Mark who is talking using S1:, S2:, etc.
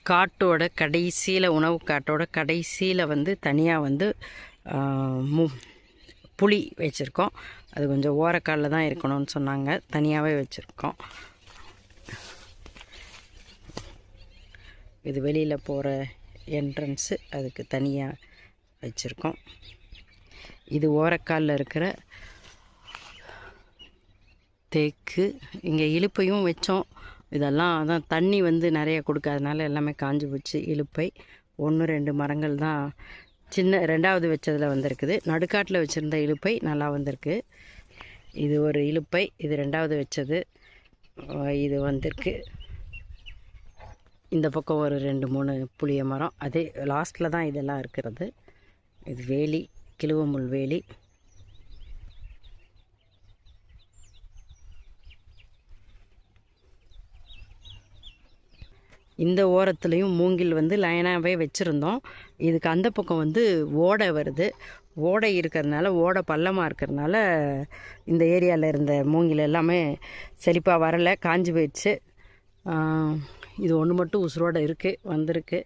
S1: காட்டோட கடைசியில், உணவு காட்டோட கடைசியில் வந்து தனியாக வந்து புளி வச்சுருக்கோம். அது கொஞ்சம் ஓரக்காலில் தான் இருக்கணும்னு சொன்னாங்க, தனியாகவே வச்சுருக்கோம். இது வெளியில் போகிற என்ட்ரன்ஸு, அதுக்கு தனியாக வச்சுருக்கோம். இது ஓரக்காலில் இருக்கிற தேக்கு. இங்கே இலுப்பையும் வச்சோம். இதெல்லாம் அதான் தண்ணி வந்து நிறைய கொடுக்காதனால எல்லாமே காஞ்சி போச்சு. இலுப்பை 1-2 மரங்கள் தான் சின்ன 2வது வச்சதில் வந்திருக்குது. நடுக்காட்டில் வச்சுருந்த இலுப்பை நல்லா வந்திருக்கு. இது ஒரு இலுப்பை, இது 2வது வச்சது, இது வந்திருக்கு. இந்த பக்கம் ஒரு 2-3 புளிய மரம், அதே லாஸ்ட்டில் தான் இதெல்லாம் இருக்கிறது. இது வேலி, கிழுவமுள் வேலி. இந்த ஓரத்துலேயும் மூங்கில் வந்து லைனாகவே வச்சுருந்தோம். இதுக்கு அந்த பக்கம் வந்து ஓடை வருது. ஓடை இருக்கிறதுனால, ஓடை பள்ளமாக இருக்கிறதுனால இந்த ஏரியாவில் இருந்த மூங்கில் எல்லாமே செழிப்பாக வரலை, காஞ்சி போயிடுச்சு. இது ஒன்று மட்டும் உசுரோடு இருக்குது, வந்திருக்கு.